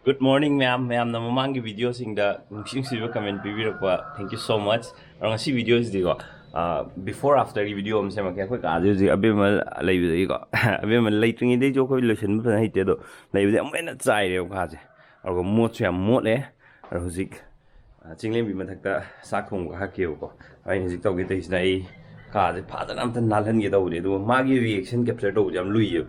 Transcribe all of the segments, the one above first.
Good morning, ma'am. Ma'am, na mamangi video singda nungsing siba comment bibirokwa. Thank you so much. Arang si video is digo. Before after video am sema kaya koi kaaju ji abe mal lay bide ko. Abe mal lay tingi de jo koi lotion ba nahi te do. Lay bide am na chai re kaje. Argo mot se am mot le. Ar huzik chinglem bi mathakta sakhong ka hakeu ko. Ai huzik tawge te isna ai kaje phadana am tan nalhan ge do de do magi reaction capture do jam lui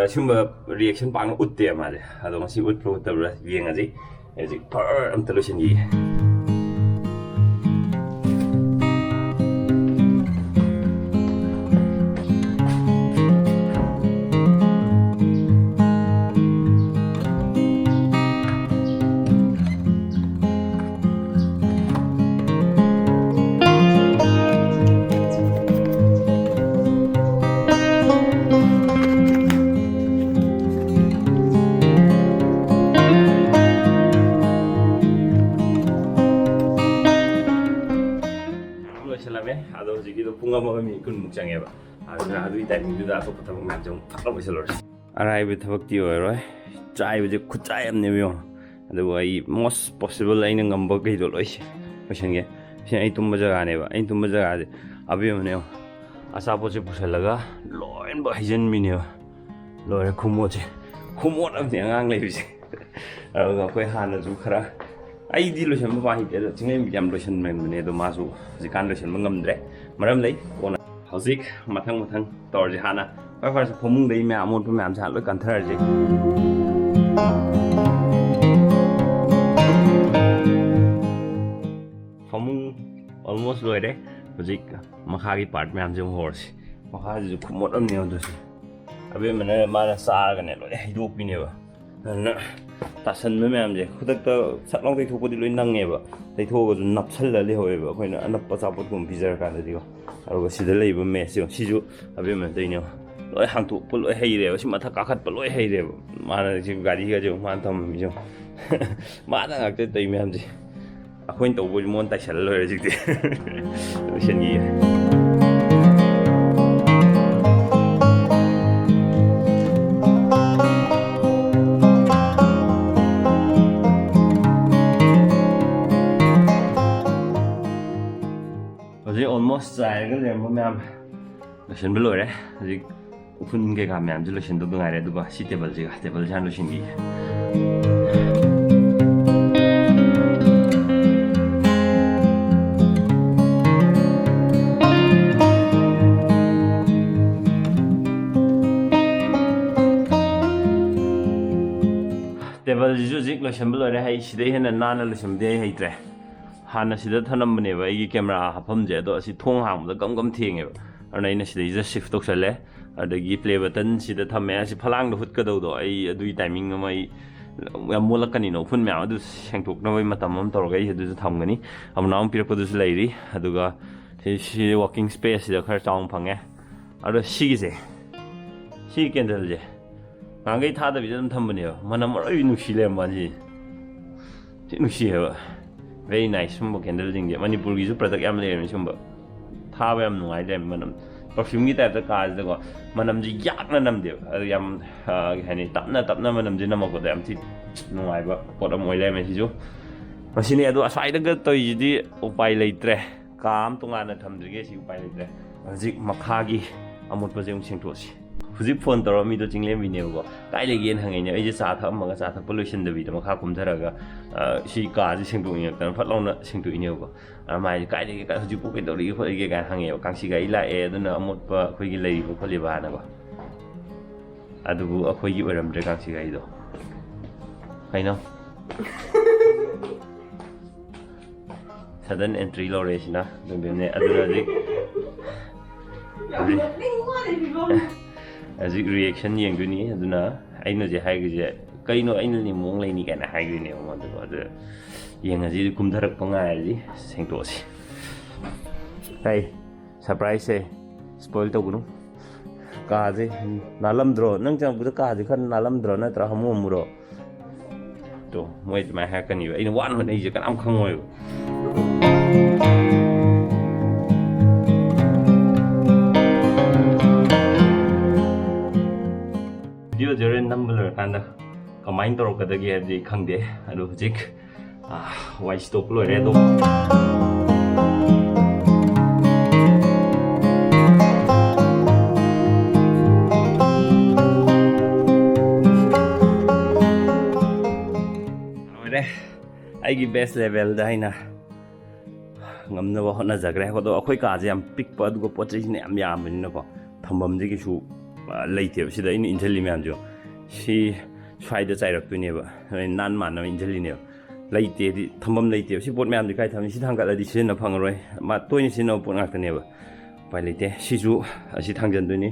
Sumber reaction pang ut dia mah, ada masih ut pro terus yang aja, jadi per am terusin ye. Ada jadi tu punga mahu mi kun mukjang ya, ada itu timing juga aku patah mukjang tak apa sih lor. Arai betul waktu itu orang, cai betul kucai am ni biong, ada wahai most possible lain yang ngambek itu loh sih, macam ni, saya itu macam ni ba, itu macam ada, abi mana asal apa sih pusat laga, loin bahagian mini loin kumot am ni angang lagi sih, kalau kau hana tu kerana. Ai di lotion ba hi te chingai jam lotion men ne do masu jikan lotion mangam dre maram lei kona hauzik mathang tor ji hana fa fa phomung dei me amon pe me am cha loi kan thar ji phomung almost loi de hauzik makha gi part me am jong hor si makha ji khumot am ne do si abe mane mana sa ga ne loi hi do pi ne ba na tasan me am je khudak ta saklong dei thopo di loi nang nge ba dei tho ga nap chal la le hoye ba khoina anap pa chapot kum pizar ka da digo aro ga sida lei ba me si ju abe me dei ne loi hang tu pul loi hei re ba si matha ka khat pa loi hei re ba mana ji gari ga jo man tham mi jo ma da ngak te dei me am ji akhoin to bo mon ta chal loi re ji de shen yi almost sai cái này mà em lotion beloi đấy, jadi phun cái cảm em jadi lotion tu bengai đấy, tu bah si table juga, table jangan lotion gini. Table juga lotion beloi đấy, hay si deh hendak nana lotion deh hay tre. Hana sida thanam bane ba igi camera hapam je do si thong hang da gam thing ba anai na sida shift tok sale adagi play button sida thame si phalang do hut ka do ai adui timing mai yam molak kani no phun ma adu seng thok na mai matam am tor ga i adu tham gani am naam pir ko du leiri aduga si walking space da khar chang phange adu si gi je si candle je ngai tha da bi dam tham bane manam ai nu si le ma ji ti nu si ha very nice sumba candle jing je manipur gi ju product yam le mi sumba tha ba yam nungai de manam perfume gi type da ka de ko manam ji yak na nam de yam hani tapna manam ji nam ko de am ti nungai ba pot am oi le me si ju masini adu asai da ga toi ji di upai leitre kam tunga na tham ge si upai leitre ji makha gi amut pa jeng sing to si Fuzik phone toro mi do jinglem bi ne go kai le gen hangai ne ai ji sa tha ma ga sa tha pollution da bi da makha kum thara ga si ka ji sing tu ni kan phat long na sing tu ni go mai kai le ka ju pu ke do ri pho ge ga hangai kang si ga i la e da na amot pa khoi gi lei ko kholi ba na go adu bu akhoi gi oram dre kang si ga i do kai no sudden entry lo re sina do be ne adu na ji Azik reaction yang gini, aduna, aino je hai je, kaino aino ni mong lai ni kana hai gini, orang tu ada, yang azik kum dharak pengai azik, seng tu si. Hey, surprise se, spoil tu gunung, kaje, nalam draw, nang jangan buat kaje kan nalam draw na terahamu muro, tu, mau itu mah kan ni, aino wan mana je kan am khangoy. Video jere number kanda ꯀꯃꯥꯏꯅ ꯇꯧꯔꯛꯀꯗꯒꯦ ꯍꯥꯏꯕꯗꯤ ꯈꯪꯗꯦ ꯑꯗꯣ ꯍꯧꯖꯤꯛ ꯋꯥꯏ ꯁꯤꯇꯣꯛꯄ ꯂꯣꯏꯔꯦ ꯑꯗꯨꯝ ꯂꯣꯏꯔꯦ ꯑꯩꯒꯤ ꯕꯦꯁ ꯂꯦꯚꯦꯜꯗ ꯑꯩꯅ ꯉꯝꯅꯕ ꯍꯣꯠꯅꯖꯈ꯭ꯔꯦ ꯑꯗꯣ ꯑꯩꯈꯣꯏ ꯀꯥꯁꯦ ꯌꯥꯝ ꯄꯤꯛꯄ ꯑꯗꯨꯒ ꯄꯣꯠ ꯆꯩꯁꯤꯅ ꯌꯥꯝ ꯌꯥꯝꯕꯅꯤꯅꯀꯣ ꯊꯝꯐꯝꯁꯦ ꯀꯩꯁꯨ ꯂꯩꯇꯦꯕ ꯁꯤꯗ ꯑꯩꯅ ꯏꯟꯁꯤꯜꯂꯤ ꯃꯌꯥꯝꯁꯦ ꯁꯤ ꯁ꯭ꯋꯥꯏꯗ ꯆꯥꯏꯔꯛꯇꯣꯏꯅꯦꯕ ꯅꯥꯟ ꯃꯥꯟꯅꯕ ꯏꯟꯁꯤꯜꯂꯤꯅꯦꯕ ꯂꯩꯇꯦꯗꯤ ꯊꯝꯐꯝ ꯂꯩꯇꯦꯕ ꯁꯤ ꯄꯣꯠ ꯃꯌꯥꯝꯁꯦ ꯀꯥꯏ ꯊꯝꯃꯤ ꯁꯤ ꯊꯥꯡꯒꯠꯂꯗꯤ ꯁꯤꯖꯤꯟꯅ ꯐꯪꯉꯔꯣꯏ ꯇꯣꯏꯅ ꯁꯤꯖꯤꯟꯅꯕ ꯄꯣꯠ ꯉꯥꯛꯇꯅꯦꯕ ꯎꯄꯥꯏ ꯂꯩꯇꯦ ꯁꯤꯁꯨ ꯑꯁꯤ ꯊꯥꯡꯖꯟꯗꯣꯏꯅꯤ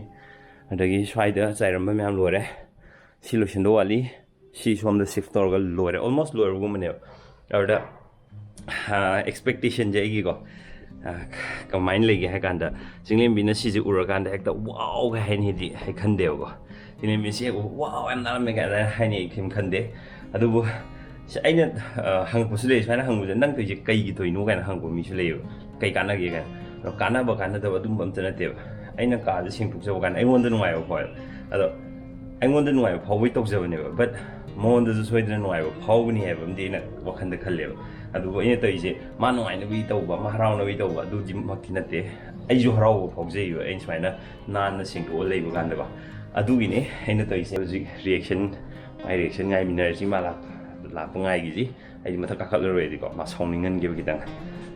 ꯑꯗꯒꯤ ꯁ꯭ꯋꯥꯏꯗ ꯆꯥꯏꯔꯝꯕ ꯃꯌꯥꯝ ꯂꯣꯏꯔꯦ ꯁꯤ ꯂꯣꯏꯁꯤꯟꯗ ꯋꯥꯠꯂꯤ ꯁꯤ ꯁꯣꯝꯗ ꯁꯤꯐ ꯇꯧꯔꯒ ꯂꯣꯏꯔꯦ ꯑꯣꯜꯃꯣꯁ ꯂꯣꯏꯔꯕꯒꯨꯝꯕꯅꯦꯕ ꯑꯗꯨꯗ ꯑꯦꯛꯁꯄꯦꯛꯇꯦꯁꯟꯁꯦ ꯑꯩꯒꯤꯀꯣ ꯀꯃꯥꯏꯅ ꯂꯩꯒꯦ ꯍꯥꯏ ꯀꯥꯟꯗ ꯆꯤꯡꯂꯦꯝꯕꯤꯅ ꯁꯤꯁꯦ ꯎꯔꯀꯥꯟꯗ ꯍꯦꯛꯇ ꯋꯥꯎꯒ ꯍꯥꯏꯅꯤꯗꯤ ꯑꯩ ꯈꯟꯗꯦꯕꯀꯣ ꯆꯤꯡꯂꯦꯝꯕꯤꯁꯤ ꯍꯦꯛ ꯋꯥꯎ ꯌꯥꯝ ꯅꯥꯜꯂꯝꯃꯦ ꯀꯥꯏꯅ ꯍꯥꯏꯅꯤ ꯑꯩ ꯀꯩꯝ ꯈꯟꯗꯦ ꯑꯗꯨꯕꯨ ꯑꯩꯅ ꯍꯪꯉꯛꯄꯁꯨ ꯂꯩ ꯁꯨꯃꯥꯏꯅ ꯍꯪꯕꯁꯦ ꯅꯪ ꯇꯧꯔꯤꯁꯦ ꯀꯩꯒꯤ ꯇꯧꯔꯤꯅꯣ ꯀꯥꯏꯅ ꯍꯪꯉꯛꯄ ꯃꯤꯁꯨ ꯂꯩꯌꯦꯕ ꯀꯩ ꯀꯥꯟꯅꯒꯦ ꯀꯥꯏꯅ ꯑꯗꯣ ꯀꯥꯟꯅꯕ ꯀꯥꯟꯅꯗꯕ ꯑꯗꯨꯝꯕ ꯑꯝꯇ ꯅꯠꯇꯦꯕ ꯑꯩꯅ ꯀꯥꯁꯦ ꯁꯦꯡꯗꯣꯛꯆꯕ ꯀꯥꯟꯗ ꯑꯩꯉꯣꯟꯗ ꯅꯨꯡꯉꯥꯏꯕ ꯐꯥꯎꯋꯦꯕ ꯑꯗꯣ ꯑꯩꯉꯣꯟꯗ ꯅꯨꯡꯉꯥꯏꯕ ꯐꯥꯎꯕꯩ ꯇꯧꯖꯕꯅꯦꯕ ꯕꯠ ꯃꯉꯣꯟꯗꯁꯨ ꯁꯣꯏꯗꯅ ꯅꯨꯡꯉꯥꯏꯕ ꯐꯥꯎꯒꯅꯤ ꯍꯥꯏꯕ ꯑꯃꯗꯤ ꯑꯩꯅ ꯋꯥꯈꯟꯗ ꯈꯜꯂꯦꯕ ꯑꯗꯨꯕꯨ ꯑꯩꯅ ꯇꯧꯔꯤꯁꯦ ꯃꯥ ꯅꯨꯡꯉꯥꯏꯅꯕꯒꯤ ꯇꯧꯕ ꯃꯥ ꯍꯔꯥꯎꯅꯕꯒꯤ ꯇꯧꯕ ꯑꯗꯨꯗꯤꯃꯛꯇꯤ ꯅꯠꯇꯦ ꯑꯩꯁꯨ ꯍꯔꯥꯎꯕ ꯐꯥꯎꯖꯩꯕ ꯑꯩꯅ ꯁꯨꯃꯥꯏꯅ ꯅꯥꯟꯅ ꯁꯦꯡꯗꯣꯛꯑ ꯂꯩꯕ ꯀꯥꯟꯗꯀꯣ ꯑꯗꯨꯒꯤꯅꯦ ꯑꯩꯅ ꯇꯧꯔꯤꯁꯦ ꯍꯧꯖꯤꯛ ꯔꯤꯌꯦꯛꯁꯟ ꯃꯥꯏ ꯔꯤꯌꯦꯛꯁꯟ ꯉꯥꯏꯃꯤꯟꯅꯔꯁꯤ ꯃꯥ ꯂꯥꯛꯄ ꯉꯥꯏꯒꯤꯁꯤ ꯑꯩꯗꯤ ꯃꯊꯛ ꯀꯥꯈꯠꯂꯔꯣꯏꯗꯤꯀꯣ ꯃꯥ ꯁꯥꯎꯅꯤꯡꯍꯟꯒꯦꯕ ꯈꯤꯇꯪ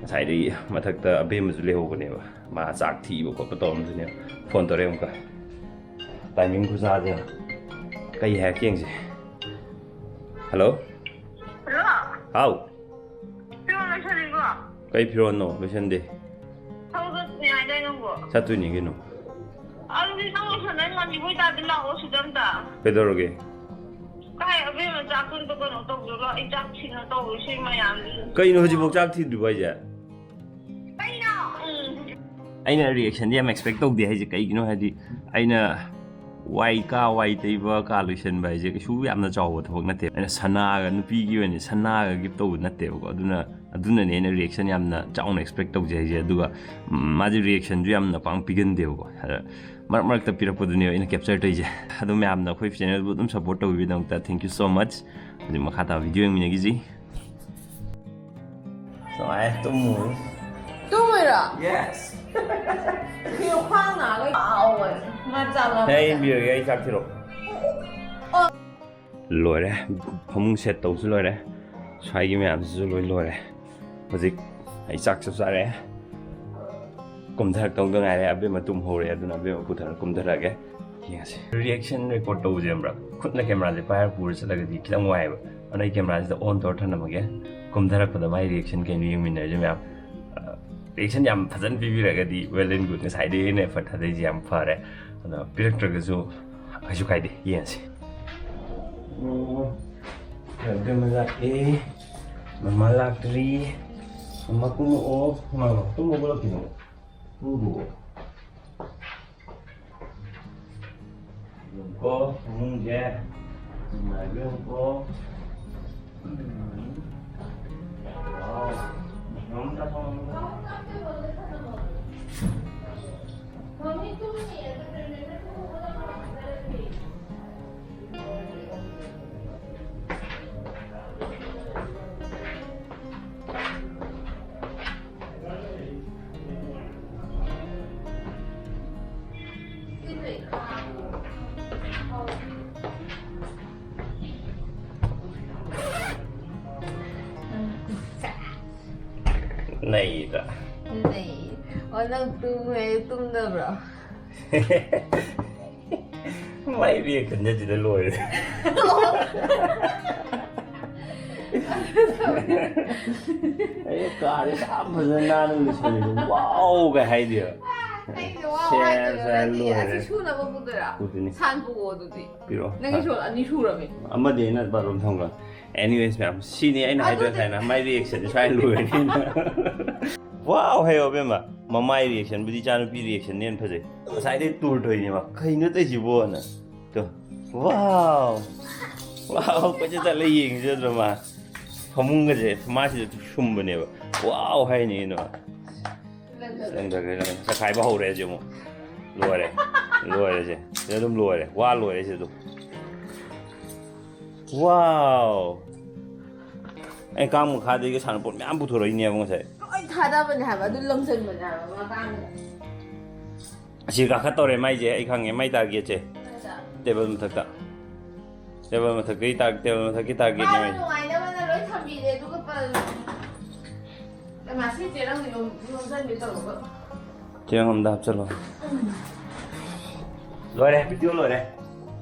ꯉꯁꯥꯏꯗꯒꯤ ꯃꯊꯛꯇ ꯑꯕꯦꯝꯃꯁꯨ ꯂꯩꯍꯧꯕꯅꯦꯕ ꯃꯥ ꯆꯥꯛ ꯊꯤꯕ ꯈꯣꯠꯄ ꯇꯧꯔꯝꯗꯣꯏꯅꯦꯕ ꯐꯣꯟ ꯇꯧꯔꯛꯑꯦ ꯑꯃꯨꯛꯀ ꯇꯥꯏꯃꯤꯡ ꯈꯨꯆꯥꯁꯦ ꯀꯩ ꯍꯥꯏꯔꯛꯀꯦ ꯌꯦꯡꯁꯤ ꯍꯜꯂꯣ ꯍꯥꯎ ꯀꯩ ꯐꯤꯔꯣꯟꯅꯣ ꯂꯣꯏꯁꯟꯗꯦ ꯆꯠꯇꯣꯏꯅꯤ ꯀꯩꯅꯣ ꯑꯗꯨꯗꯤ ꯅꯪ ꯂꯣꯏꯁꯟꯅ ꯉꯜꯂꯤꯕꯣꯏ ꯇꯥꯔꯗꯤ ꯂꯥꯛꯑꯣ ꯁꯤꯗ ꯑꯝꯇ ꯀꯩꯗꯧꯔꯒꯦ ꯀꯥꯏ ꯑꯕꯦꯝꯃ ꯆꯥꯛꯇꯨꯟꯇ ꯀꯩꯅꯣ ꯇꯧꯗꯣꯏꯔꯣ ꯑꯩ ꯆꯥꯛ ꯁꯤꯟꯅ ꯇꯧꯔꯣ ꯁꯤ ꯃꯌꯥꯝꯁꯤ ꯀꯩꯅꯣ ꯍꯧꯖꯤꯛꯐꯥꯎ ꯆꯥꯛ ꯊꯤꯗ꯭ꯔꯤꯕꯣ ꯍꯥꯏꯁꯦ ꯀꯩꯅꯣ ꯑꯩꯅ ꯔꯤꯌꯦꯛꯁꯟꯗꯤ ꯌꯥꯝ ꯑꯦꯛꯁꯄꯦꯛ ꯇꯧꯗꯦ ꯍꯥꯏꯁꯦ ꯀꯩꯒꯤꯅೋ ꯍꯥꯏꯗꯤ ꯑꯩꯅ ꯋꯥꯏ ꯇꯩꯕ ꯀꯥ ꯂꯣꯏꯁꯟꯕ ꯍꯥꯏꯁꯦ ꯀꯩꯁꯨ ꯌꯥꯝꯅ ꯆꯥꯎꯕ ꯊꯕꯛ ꯅꯠꯇꯦꯕ ꯑꯩꯅ ꯁꯅꯥꯒ ꯅꯨꯄꯤꯒꯤ ꯑꯣꯏꯅ ꯁꯅꯥꯒ ꯒꯤꯐ ꯇꯧꯕ ꯅꯠꯇꯦꯕꯀோ ꯑꯗꯨꯅꯅꯦ ꯑꯩꯅ ꯔꯤꯌꯦꯛꯁꯟ ꯌꯥꯝꯅ ꯆꯥꯎꯅ ꯑꯦꯛꯁꯄꯦꯛ ꯇꯧꯖꯩ ꯍꯥꯏꯁꯦ ꯑꯗꯨꯒ ꯃꯥꯁꯦ ꯔꯤꯌꯦꯛꯁꯟꯁꯨ ꯌꯥꯝꯅ ꯄꯥꯡ ꯄꯤꯒꯟꯗꯦꯕꯀꯣ ꯑꯗ ꯃꯔꯛ ꯃꯔꯛꯇ ꯄꯤꯔꯛꯄꯗꯨꯅꯦꯕ ꯑꯩꯅ ꯀꯦꯞꯆꯔ ꯇꯧꯔꯤꯁꯦ ꯑꯗꯨ ꯃꯌꯥꯝꯅ ꯑꯩꯈꯣꯏ ꯆꯦꯅꯦꯜꯕꯨ ꯑꯗꯨꯝ ꯁꯞꯄꯣꯔꯠ ꯇꯧꯕꯤꯕꯒꯤꯗꯃꯛꯇ ꯊꯦꯡꯛ ꯌꯨ ꯁꯣ ꯃꯆ ꯍꯧꯖꯤꯛ ꯃꯈꯥ ꯇꯥꯕ ꯚꯤꯗꯤꯑꯣ ꯌꯦꯡꯃꯤꯟꯅꯈꯤꯁꯤ ꯅꯨꯡꯉꯥꯏ ꯇꯨꯝꯃꯨ ꯇꯨꯝꯃꯣꯏꯔꯣ ꯌꯦꯁ ꯀꯩꯅꯣ ꯈ꯭ꯋꯥꯡ ꯅꯥꯒꯩ ꯉꯥꯎꯕꯅꯦ ꯃꯥ ꯆꯥꯛ ꯑꯩ ꯏꯟꯕꯤꯔꯒꯦ ꯑꯩ ꯆꯥꯛ ꯊꯤꯔꯛꯑꯣ ꯂꯣꯏꯔꯦ ꯐꯃꯨꯡ ꯁꯦꯠ ꯇꯧꯕꯁꯨ ꯂꯣꯏꯔꯦ ꯁ꯭ꯋꯥꯏꯒꯤ ꯃꯌꯥꯝꯁꯤꯁꯨ ꯂꯣꯏ ꯂꯣꯏꯔꯦ ꯍꯧꯖꯤꯛ ꯑꯩ ꯆꯥꯛꯁꯨ ꯆꯥꯔꯦ ꯀꯨꯝꯊꯔꯛꯇꯧꯗ ꯉꯥꯏꯔꯦ ꯑꯕꯦꯝꯃ ꯇꯨꯝꯍꯧꯔꯦ ꯑꯗꯨꯅ ꯑꯕꯦꯝꯃ ꯄꯨꯊꯔ ꯀꯨꯝꯊꯔꯛꯑꯒꯦ ꯌꯦꯡꯉꯁꯤ ꯔꯤꯌꯦꯛꯁꯟ ꯔꯦꯀꯣꯔꯠ ꯇꯧꯕꯁꯦ ꯈꯪꯕ꯭ꯔꯥ ꯈꯨꯠꯅ ꯀꯦꯃꯦꯔꯥꯁꯦ ꯄꯥꯏꯔ ꯄꯨꯔ ꯆꯠꯂꯒꯗꯤ ꯈꯤꯇꯪ ꯋꯥꯏꯑꯦꯕ ꯑꯗꯨꯅ ꯑꯩ ꯀꯦꯃꯦꯔꯥꯁꯤꯗ ꯑꯣꯟ ꯇꯧꯔ ꯊꯅꯝꯃꯒꯦ ꯀꯨꯝꯊꯔꯛꯄꯗ ꯃꯥꯏ ꯔꯤꯌꯦꯛꯁꯟ ꯀꯩꯅꯣ ꯌꯦꯡꯃꯤꯟꯅꯔꯁꯦ ꯃꯌꯥꯝ ꯔꯤꯌꯦꯛꯁꯟ ꯌꯥꯝ ꯐꯖꯅ ꯄꯤꯕꯤꯔꯒꯗꯤ ꯋꯦꯜ ꯑꯦꯟ ꯒꯨꯗ ꯉꯁꯥꯏꯗꯒꯤ ꯑꯩꯅ ꯑꯦꯐꯔꯠ ꯊꯥꯗꯩꯁꯦ ꯌꯥꯝ ꯐꯔꯦ ꯑꯗꯣ ꯄꯤꯔꯛꯇ꯭ꯔꯒꯁꯨ ꯀꯩꯁꯨ ꯀꯥꯏꯗꯦ ꯌꯦꯡꯉꯁꯤ ꯑꯕꯦꯝꯃ ꯂꯥꯛꯑꯦ ꯃꯃꯥ ꯂꯥꯛꯇ꯭ꯔꯤ ꯃꯃꯥ ꯀꯨꯝꯃꯛꯑꯣ ꯃꯃꯥ ꯇꯨꯝꯃꯕꯣ ꯂꯥꯛꯈꯤꯅꯣ ꯇꯨꯝꯃꯕꯣ ꯌꯦꯡꯀꯣ ꯐꯃꯨꯡꯁꯦ ꯅꯨꯡꯉꯥꯏꯕ ꯌꯦꯡꯀꯣ ꯋꯥꯎ ꯅꯪ ꯆꯥꯊꯣꯛꯑꯣ ꯃꯝꯃꯤ ꯇꯨꯝꯃꯤ ꯅꯩꯗ ꯅꯪ ꯇꯨꯝꯃꯦ ꯇꯨꯝꯗꯕ꯭ꯔꯣ ꯃꯥꯏ ꯔꯤꯌꯦꯛꯁꯟꯁꯦ ꯁꯤꯗ ꯂꯣꯏꯔꯦ ꯑꯩ ꯀꯥꯔꯦ ꯌꯥꯝ ꯐꯖꯅ ꯅꯥꯟꯅ ꯂꯣꯏꯁꯜꯂꯦ ꯋꯥꯎꯒ ꯍꯥꯏꯗꯦꯕ ꯂꯣꯏꯔꯦ ꯁꯨꯅꯕ ꯄꯨꯗꯣꯏꯔꯥ ꯄꯨꯗꯣꯏꯅꯤ ꯁꯥꯟ ꯄꯨꯑꯣ ꯑꯗꯨꯗꯤ ꯄꯤꯔꯛꯑꯣ ꯅꯪꯒꯤ ꯁꯣꯜ ꯑꯅꯤ ꯁꯨꯔꯝꯃꯤ ꯑꯃꯗꯤ ꯑꯩꯅ ꯕꯥꯠꯔꯨꯝ ꯊꯝꯈ꯭ꯔꯦ ꯑꯦꯅꯤꯋꯦꯁ ꯃꯌꯥꯝ ꯁꯤꯅꯤ ꯑꯩꯅ ꯍꯥꯏꯗꯣꯏ ꯉꯁꯥꯏꯅ ꯃꯥꯏ ꯔꯤꯌꯦꯛꯁꯟꯁꯦ ꯁ꯭ꯋꯥꯏ ꯂꯣꯏꯔꯅꯤꯅ ꯋꯥꯎ ꯍꯥꯏꯌꯣ ꯑꯕꯦꯝꯃ ꯃꯃꯥꯏ ꯔꯤꯌꯦꯛꯁꯟꯕꯨꯗꯤ ꯏꯆꯥꯅꯨꯄꯤ ꯔꯤꯌꯦꯛꯁꯟꯅ ꯍꯦꯟꯅ ꯐꯖꯩ ꯉꯁꯥꯏꯗꯩ ꯇꯨꯔ ꯇꯧꯔꯤꯅꯦꯕ ꯀꯩꯅꯣ ꯇꯧꯏꯁꯤꯕꯣꯅ ꯇꯣ ꯋꯥꯎ ꯋꯥꯎ ꯀꯣꯏꯆꯠ ꯆꯠꯂ ꯌꯦꯡꯖꯗ꯭ꯔꯣ ꯃꯥ ꯐꯃꯨꯡꯒꯁꯦ ꯃꯥꯁꯤꯗ ꯁꯨꯝꯕꯅꯦꯕ ꯋꯥꯎ ꯍꯥꯏꯅꯤ ꯀꯩꯅꯣ ꯆꯈꯥꯏꯕ ꯍꯧꯔꯦ ꯍꯧꯖꯤꯛ ꯑꯃꯨꯛ ꯂꯣꯏꯔꯦ ꯂꯣꯏꯔꯦꯁꯦ ꯁꯤꯗ ꯑꯗꯨꯝ ꯂꯣꯏꯔꯦ ꯋꯥ ꯂꯣꯏꯔꯦ ꯁꯤ ꯑꯗꯨꯝ 와우. 에 깡무 카드 이게 사는 볼 안 붙어러 있냐 뭔가. ꯂꯣꯏ ꯊꯥꯗꯕꯅꯦ ꯍꯥꯏꯕ ꯑꯗꯨ ꯂꯪꯁꯤꯟꯕꯅꯦ ꯍꯥꯏꯕ ꯃꯇꯥꯡꯗ 시가 갔다 오래 마이제 이 강에 마이 따겠지. 테이블 못했다. 테이블 못했기 따 테이블 못했기 따겠지 ꯃꯥꯅ 마이. ꯅꯨꯡꯉꯥꯏꯅꯕꯅ ꯂꯣꯏ ꯊꯝꯕꯤꯔꯦ ꯑꯗꯨꯒ ꯀꯅꯥ ꯁꯤꯁꯦ ꯅꯪ ꯂꯣꯟꯁꯤꯟꯒꯦ ꯇꯧꯔꯒ 지금 한번 합쳐라. 노래 비디오 노래.